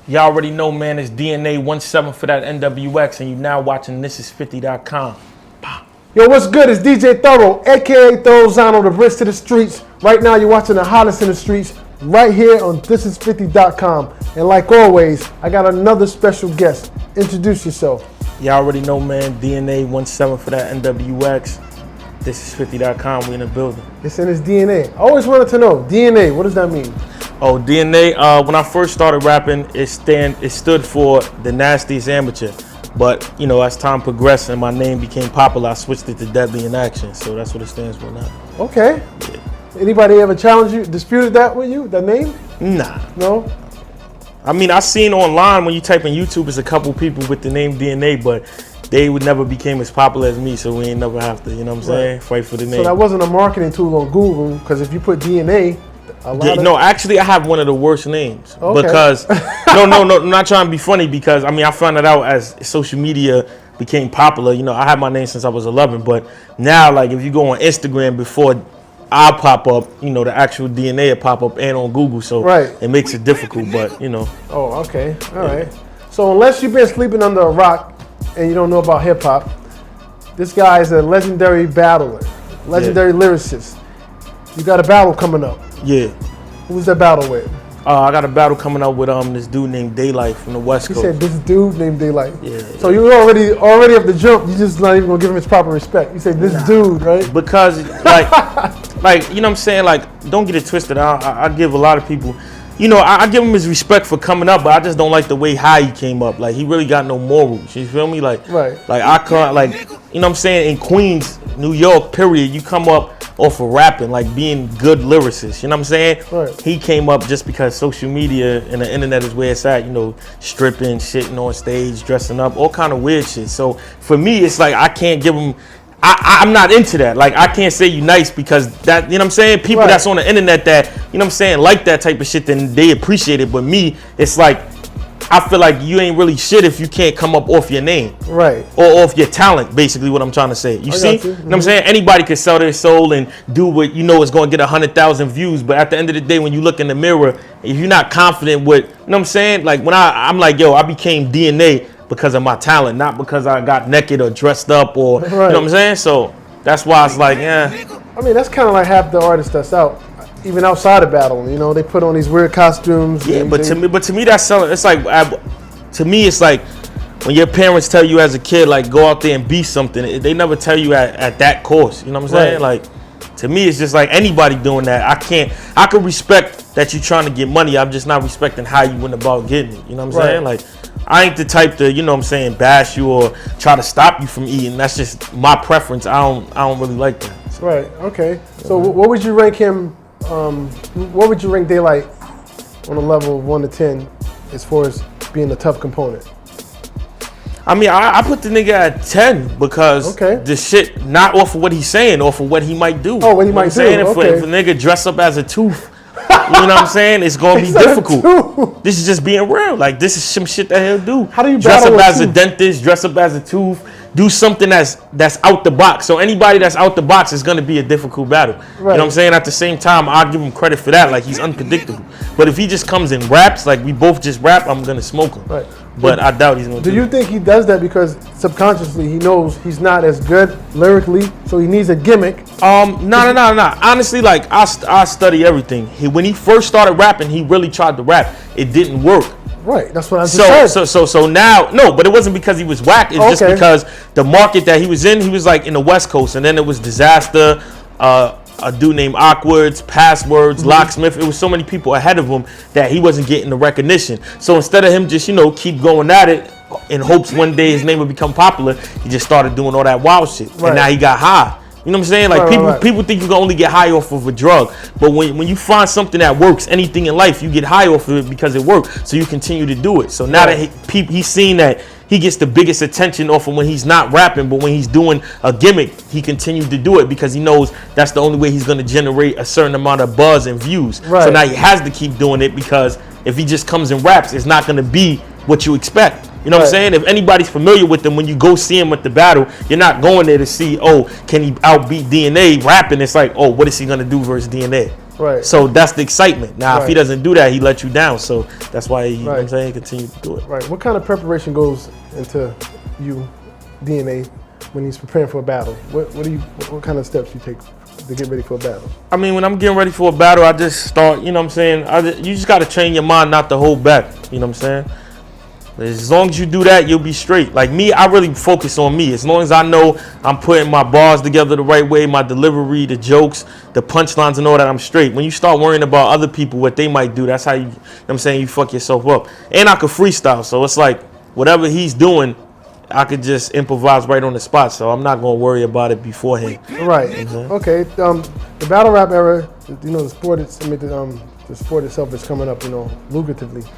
Y'all already know, man, it's DNA 17 for that NWX, and you now watching Thisis50.com. Yo, what's good? It's DJ Thoro, a.k.a. Thorozano, the Brits to the streets. Right now, you're watching the hottest in the streets right here on Thisis50.com. And like always, I got another special guest. Introduce yourself. Y'all already know, man, DNA 17 for that NWX. Thisis50.com, we in the building. It's in his DNA. I always wanted to know, DNA, what does that mean? Oh, DNA, when I first started rapping, it stood for the nastiest amateur. But, you know, as time progressed and my name became popular, I switched it to Deadly in Action. So that's what it stands for now. Okay. Yeah. Anybody ever challenged you, disputed that with you, that name? Nah. No? I mean, I seen online when you type in YouTube, there's a couple people with the name DNA, but they would never became as popular as me, so we ain't never have to, you know what I'm saying, fight for the name. So that wasn't a marketing tool on Google, because if you put DNA, no, actually, I have one of the worst names. Okay. Because, no, I'm not trying to be funny, because, I mean, I found it out as social media became popular. You know, I had my name since I was 11, but now, like, if you go on Instagram before I pop up, you know, the actual DNA will pop up and on Google, so it makes it difficult, but, you know. Oh, okay, all right. So unless you've been sleeping under a rock and you don't know about hip-hop, this guy is a legendary battler, legendary lyricist. You got a battle coming up. Yeah. Who's that battle with? I got a battle coming up with this dude named Daylyt from the West Coast. You said this dude named Daylyt. Yeah. So you already at the jump. You just not even gonna give him his proper respect. You say this dude, right? Because like you know what I'm saying. Like, don't get it twisted. I give a lot of people, you know, I give him his respect for coming up, but I just don't like the way how he came up. Like, he really got no morals. You feel me? Like, like I can't, like, you know what I'm saying. In Queens, New York, period, you come up off of rapping, like being good lyricists, you know what I'm saying? Right. He came up just because social media and the internet is where it's at, you know, stripping, shitting on stage, dressing up, all kind of weird shit. So for me, it's like I can't give him, I'm not into that. Like, I can't say you nice because that, you know what I'm saying? People that's on the internet that, you know what I'm saying, like that type of shit, then they appreciate it. But me, it's like, I feel like you ain't really shit if you can't come up off your name. Right. Or off your talent, basically what I'm trying to say. You see? You know what I'm saying? Anybody can sell their soul and do what you know is going to get 100,000 views. But at the end of the day, when you look in the mirror, if you're not confident with, you know what I'm saying? Like, when I'm like, yo, I became DNA because of my talent, not because I got naked or dressed up or, you know what I'm saying? So that's why it's like, yeah. I mean, that's kind of like half the artists that's out. Even outside of battle, you know, they put on these weird costumes. Yeah, but to me, that's selling. It's like, to me, it's like when your parents tell you as a kid, like, go out there and be something. They never tell you at that course. You know what I'm saying? Like, to me, it's just like anybody doing that. I can respect that you're trying to get money. I'm just not respecting how you went about getting it. You know what I'm saying? Like, I ain't the type to, you know what I'm saying, bash you or try to stop you from eating. That's just my preference. I don't really like that. So. Right. Okay. So what would you rank him? What would you rank Daylyt on a level of 1 to 10 as far as being a tough component? I mean, I put the nigga at 10 because the shit not off of what he's saying, off of what he might do. Oh, what he might do. If a nigga dress up as a tooth, you know what I'm saying? It's gonna be difficult. This is just being real. Like, this is some shit that he'll do. How do you dress battle up as a dentist? Dress up as a tooth? Do something that's out the box. So anybody that's out the box is gonna be a difficult battle. You know what I'm saying? At the same time, I'll give him credit for that. Like, he's unpredictable. But if he just comes and raps, like we both just rap, I'm gonna smoke him. Right. But I doubt he's gonna do you think he does that because subconsciously he knows he's not as good lyrically, so he needs a gimmick? No. Honestly, like, I study everything. When he first started rapping, he really tried to rap. It didn't work. Right, that's what I just said. So now, no, but it wasn't because he was whack. It's just because the market that he was in, he was like in the West Coast, and then it was Disaster, a dude named Awkwards, Passwords, Locksmith. It was so many people ahead of him that he wasn't getting the recognition. So instead of him just, you know, keep going at it in hopes one day his name would become popular, he just started doing all that wild shit. And now he got high. You know what I'm saying? Like, people think you can only get high off of a drug. But when you find something that works, anything in life, you get high off of it because it works. So you continue to do it. So now that he's seen that he gets the biggest attention off of when he's not rapping, but when he's doing a gimmick, he continues to do it because he knows that's the only way he's going to generate a certain amount of buzz and views. So now he has to keep doing it because if he just comes and raps, it's not going to be what you expect. You know what I'm saying? If anybody's familiar with him, when you go see him at the battle, you're not going there to see, oh, can he outbeat DNA rapping? It's like, oh, what is he going to do versus DNA? Right. So that's the excitement. Now, if he doesn't do that, he let you down. So that's why you know what I'm saying, continue to do it. Right. What kind of preparation goes into you, DNA, when he's preparing for a battle? What kind of steps you take to get ready for a battle? I mean, when I'm getting ready for a battle, I just start, you know what I'm saying? You just got to train your mind not to hold back, you know what I'm saying? As long as you do that, you'll be straight. Like me, I really focus on me. As long as I know I'm putting my bars together the right way, my delivery, the jokes, the punchlines and all that, I'm straight. When you start worrying about other people, what they might do, that's how you know what I'm saying, you fuck yourself up. And I could freestyle, so it's like whatever he's doing, I could just improvise right on the spot. So I'm not going to worry about it beforehand. Right. You know okay. The battle rap era, you know, the sport itself is coming up, you know, lucratively.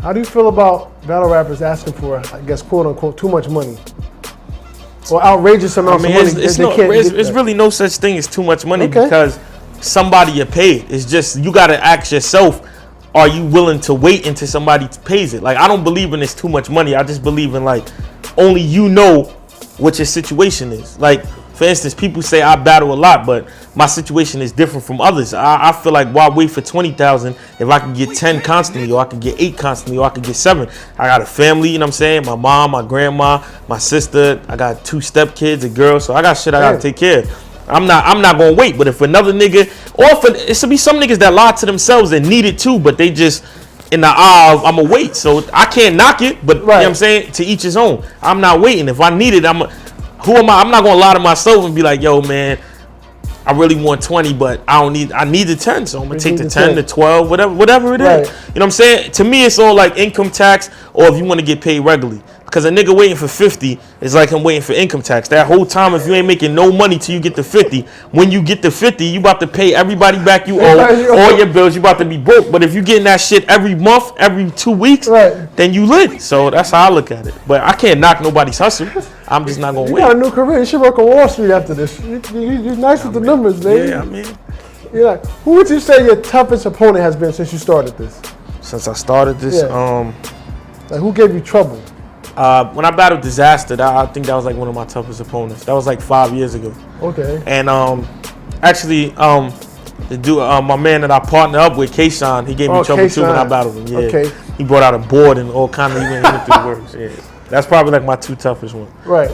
How do you feel about battle rappers asking for, I guess, quote unquote, too much money? Or outrageous amounts of money? It's really no such thing as too much money because somebody you paid. It's just, you got to ask yourself, are you willing to wait until somebody pays it? Like, I don't believe in this too much money. I just believe in, like, only you know what your situation is. Like, for instance, people say I battle a lot, but my situation is different from others. I feel like, why wait for 20,000 if I can get 10 constantly, or I can get 8 constantly, or I can get 7? I got a family, you know what I'm saying? My mom, my grandma, my sister. I got 2 stepkids, a girl, so I got shit I gotta take care of. I'm not gonna wait. But if another nigga, or it should be some niggas that lie to themselves and need it too, but they just in the eye of I'ma wait. So I can't knock it, but you know what I'm saying? To each his own. I'm not waiting. If I need it, who am I? I'm not gonna lie to myself and be like, yo, man, I really want 20, but I need the 10, so I'm gonna take the 10, the 12, whatever it is. You know what I'm saying? To me, it's all like income tax, or if you want to get paid regularly. Because a nigga waiting for 50 is like him waiting for income tax. That whole time, if you ain't making no money till you get to 50, when you get to 50, you about to pay everybody back you owe, all your bills, you about to be broke. But if you getting that shit every month, every 2 weeks, then you lit. So that's how I look at it. But I can't knock nobody's hustle. I'm just not gonna wait. You got a new career. You should work on Wall Street after this. You're nice with the numbers, baby. Yeah, I mean. You're like, who would you say your toughest opponent has been since you started this? Since I started this, like, who gave you trouble? When I battled Disaster, I think that was like one of my toughest opponents. That was like 5 years ago. Okay. And actually, the dude, my man that I partnered up with, K-Shine, he gave me trouble too when I battled him. Yeah. Okay. He brought out a board and all kind of even through the words. Yeah. That's probably like my 2 toughest ones. Right.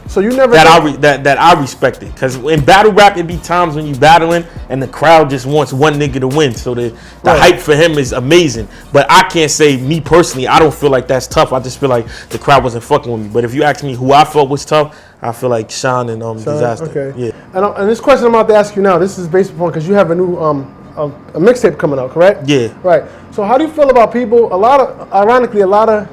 So you never that I respected, because in battle rap it be times when you battling and the crowd just wants one nigga to win, so the hype for him is amazing. But I can't say, me personally, I don't feel like that's tough. I just feel like the crowd wasn't fucking with me. But if you ask me who I felt was tough, I feel like Sean and Disaster. Okay. Yeah. And this question I'm about to ask you now, this is based upon, because you have a new a mixtape coming out, correct? Yeah. Right. So how do you feel about people? Ironically, a lot of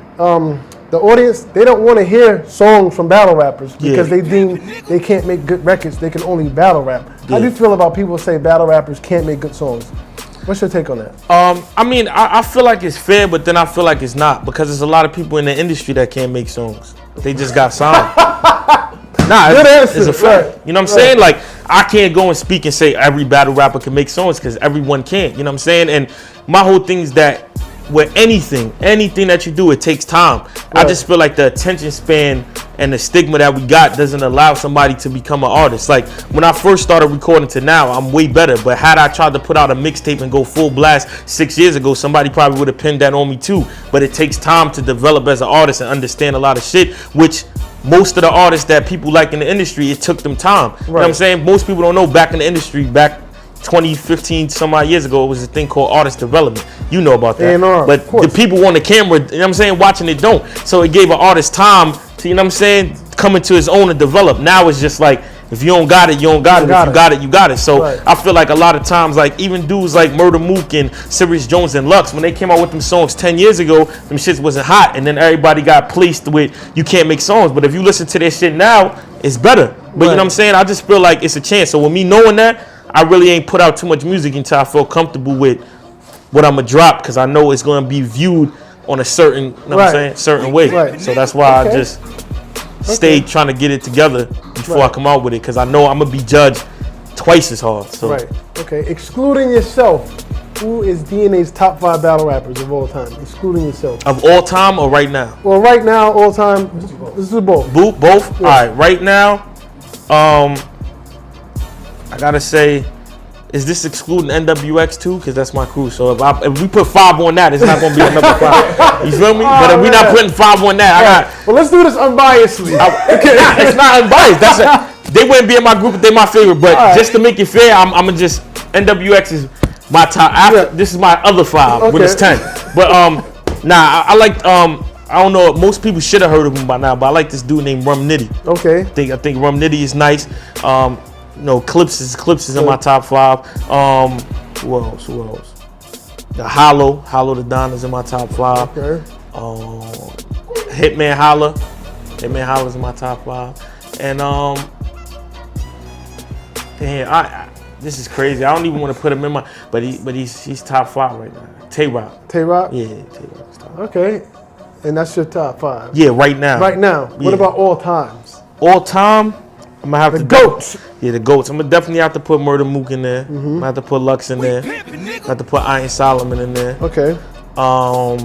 the audience, they don't want to hear songs from battle rappers because they deem they can't make good records. They can only battle rap. How do you feel about people say battle rappers can't make good songs? What's your take on that? I mean, I feel like it's fair, but then I feel like it's not, because there's a lot of people in the industry that can't make songs. They just got signed. It's a fact. You know what I'm saying? Like, I can't go and speak and say every battle rapper can make songs, because everyone can't. You know what I'm saying? And my whole thing is that with anything that you do, it takes time. I just feel like the attention span and the stigma that we got doesn't allow somebody to become an artist. Like, when I first started recording to now, I'm way better. But had I tried to put out a mixtape and go full blast 6 years ago, somebody probably would have pinned that on me too. But it takes time to develop as an artist and understand a lot of shit, which most of the artists that people like in the industry, it took them time. You know what I'm saying? Most people don't know, back in the industry, back 2015 some odd years ago, it was a thing called artist development. You know about that. But the people on the camera, you know what I'm saying, watching it don't. So it gave an artist time to, you know what I'm saying, come into his own and develop. Now it's just like, if you don't got it, you don't got it. If you got it, you got it. So I feel like a lot of times, like, even dudes like Murder Mook and Sirius Jones and Lux, when they came out with them songs 10 years ago, them shits wasn't hot, and then everybody got placed with, you can't make songs. But if you listen to their shit now, it's better. But you know what I'm saying? I just feel like it's a chance. So with me knowing that, I really ain't put out too much music until I feel comfortable with what I'm gonna drop, because I know it's gonna be viewed on a certain, you know what I'm saying, certain way. So that's why I just stayed trying to get it together before I come out with it, because I know I'm gonna be judged twice as hard. So. Okay. Excluding yourself, who is DNA's top 5 battle rappers of all time? Excluding yourself. Of all time or right now? Well, right now, all time. This is both. Both. Yeah. All right. Right now, I gotta say, is this excluding NWX too? Because that's my crew. So if we put 5 on that, it's not gonna be another 5. You feel me? But if we're not putting 5 on that, well, let's do this unbiasedly. It's not unbiased. They wouldn't be in my group if they're my favorite. But just to make it fair, I'm gonna just NWX is my top. This is my other 5 when it's 10. But I like I don't know. Most people should have heard of him by now, but I like this dude named Rum Nitty. Okay. I think Rum Nitty is nice. Clips is in my top 5. Who else? The Hollow the Don is in my top 5. Okay. Hitman Holla's in my top 5. And this is crazy. I don't even want to put him in my, but he's top 5 right now. Tay-Rock. Tay-Rock? Yeah, Tay-Rock's top 5. Okay. And that's your top 5? Yeah, right now. Right now. Yeah. What about all times? All time? I'm gonna have the GOATs. The GOATs. I'm gonna definitely have to put Murder Mook in there. I'm gonna have to put Lux in there. I have to put Iron Solomon in there. Okay. I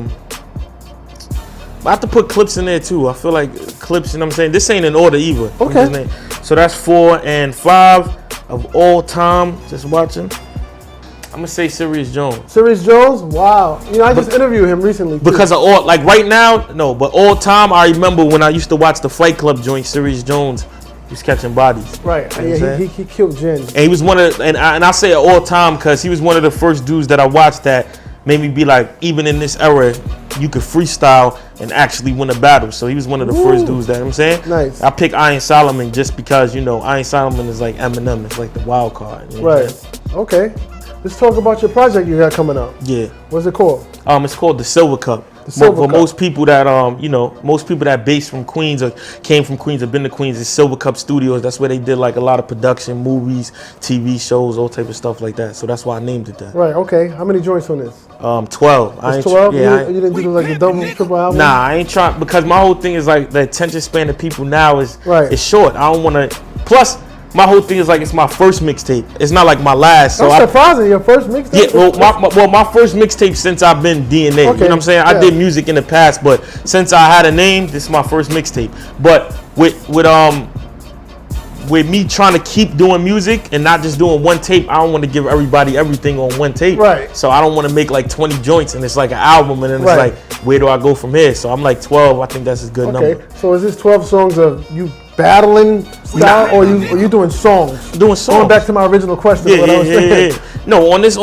have to put Clips in there too. I feel like Clips, you know what I'm saying? This ain't in order either. Okay. So that's 4 and 5 of all time. Just watching. I'm gonna say Serious Jones. Serious Jones? Wow. I just interviewed him recently too. Because of all, like right now, no, but all time, I remember when I used to watch the Fight Club joint, Serious Jones, he was catching bodies. Right. He killed Jen. And he was one of, and I say all time because he was one of the first dudes that I watched that made me be like, even in this era, you could freestyle and actually win a battle. So he was one of the first dudes that, you know what I'm saying? Nice. I pick Iron Solomon just because, Iron Solomon is like Eminem. It's like the wild card. Right. Okay. Let's talk about your project you got coming up. Yeah. What's it called? It's called The Silver Cup. For most people that most people that based from Queens or came from Queens or been to Queens, it's Silver Cup Studios. That's where they did like a lot of production, movies, TV shows, all type of stuff like that. So that's why I named it that. Right. Okay. How many joints on this? 12. It's 12. Yeah. You didn't do like the double, triple album? Nah, I ain't trying because my whole thing is like the attention span of people now is short. I don't want to. Plus, my whole thing is like it's my first mixtape. It's not like my last. So that's surprising. Your first mixtape? Yeah, my first mixtape since I've been DNA. Okay. You know what I'm saying? Yeah. I did music in the past, but since I had a name, this is my first mixtape. But with me trying to keep doing music and not just doing one tape, I don't want to give everybody everything on one tape. Right. So I don't want to make like 20 joints and it's like an album and then it's like, where do I go from here? So I'm like 12. I think that's a good number. So is this 12 songs of you battling style, or you doing songs? Doing songs. Going back to my original question. Yeah. No, on this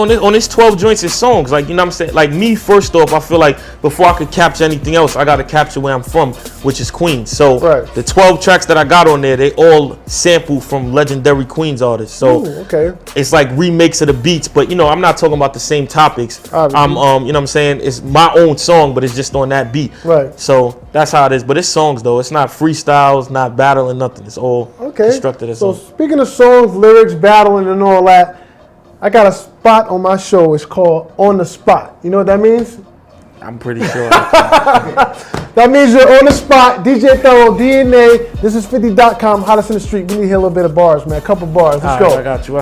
12 joints is songs. Like, you know what I'm saying? Like me, first off, I feel like before I could capture anything else, I gotta capture where I'm from, which is Queens. So the 12 tracks that I got on there, they all sample from legendary Queens artists. So it's like remakes of the beats, but I'm not talking about the same topics. Obviously. I'm you know what I'm saying? It's my own song, but it's just on that beat. Right. So that's how it is. But it's songs though. It's not freestyles, not battling, nothing. It's all constructed as songs. So speaking of songs, lyrics, battling, and all that, I got a spot on my show. It's called On the Spot. You know what that means? I'm pretty sure. That means you're on the spot. DJ Thoro, DNA. Thisis50.com. Hottest in the street. We need to hear a little bit of bars, man. A couple bars. Let's go. I got you.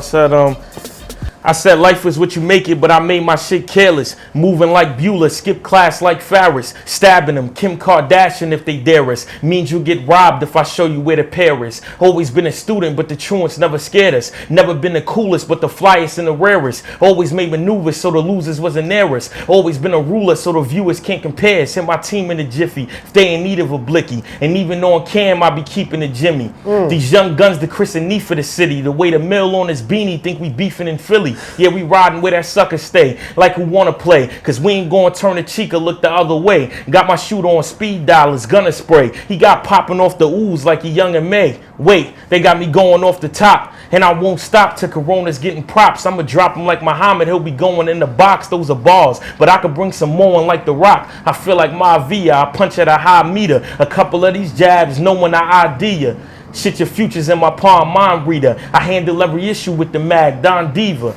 I said life is what you make it, but I made my shit careless. Moving like Bueller, skip class like Farris. Stabbing them, Kim Kardashian if they dare us. Means you'll get robbed if I show you where the pair is. Always been a student, but the truants never scared us. Never been the coolest, but the flyest and the rarest. Always made maneuvers so the losers wasn't near us. Always been a ruler so the viewers can't compare. Send my team in the jiffy if they in need of a blicky. And even on cam, I be keeping the Jimmy. These young guns, the Chris and Nee for the city. The way the mill on his beanie think we beefing in Philly. Yeah, we riding where that sucker stay, like who wanna play, cause we ain't gonna turn the cheek or look the other way. Got my shooter on speed dialers, gunner spray. He got popping off the ooze like a young and May. Wait, they got me going off the top, and I won't stop till Corona's getting props. I'ma drop him like Muhammad, he'll be going in the box, those are bars. But I could bring some more in like The Rock. I feel like Via, I punch at a high meter. A couple of these jabs, knowing I ID ya. Shit, your future's in my palm, mind reader. I handle every issue with the mag, Don Diva.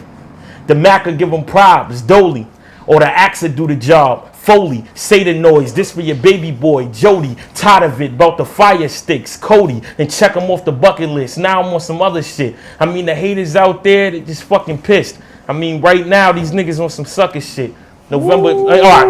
The Mac will give them probs, Dolly. Or the axe will do the job, Foley. Say the noise, this for your baby boy, Jody. Tired of it, about the fire sticks, Cody. Then check them off the bucket list, now I'm on some other shit. I mean, the haters out there, they just fucking pissed. I mean, right now, these niggas on some sucker shit. November,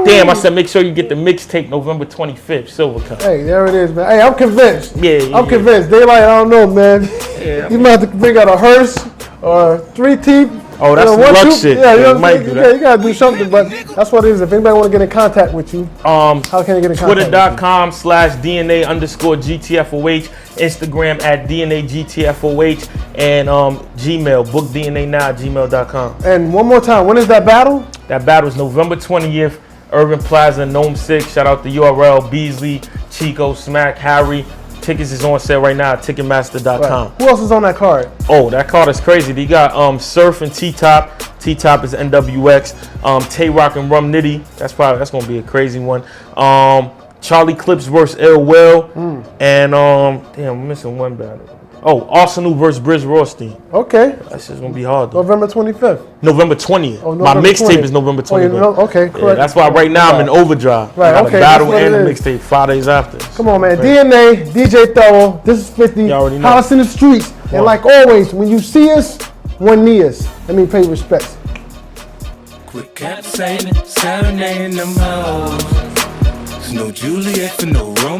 damn, I said make sure you get the mixtape November 25th, Silver Cup. Hey, there it is, man. Hey, I'm convinced. I'm convinced. Daylyt, I don't know, man. Yeah, you might have to bring out a hearse or 3 teeth. Oh, that's some luck shit. Yeah, you know what I'm might saying? do that. You gotta do something, but that's what it is. If anybody want to get in contact with you, how can they get in contact? Twitter.com/DNA_GTFOH, Instagram at DNAGTFOH, and Gmail, bookdnanow@gmail.com. And one more time, when is that battle? That battle is November 20th, Urban Plaza, Nome 6. Shout out to URL, Beasley, Chico, Smack, Harry. Tickets is on sale right now at Ticketmaster.com. Right. Who else is on that card? Oh, that card is crazy. They got Surf and T-Top. T-Top is NWX. Tay Rock and Rum Nitty. That's gonna be a crazy one. Charlie Clips versus Ill Will. And damn, I'm missing one battle. Oh, Arsenal versus Briz Rothstein. Okay. That's just gonna be hard though. November 25th. November 20th. Oh, My November mixtape 20th. is November 25th. Oh, you know, okay, correct. Yeah, that's why right now I'm in overdrive. Right, I got okay, a battle that's what and a it is. mixtape 5 days after. Come on, man. DNA, DJ Thoro, this is 50. You already know. House in the streets. And like always, when you see us, one knee us. Let me pay respects. Quit capsating, serenading them hoes. There's no Juliet for no romance.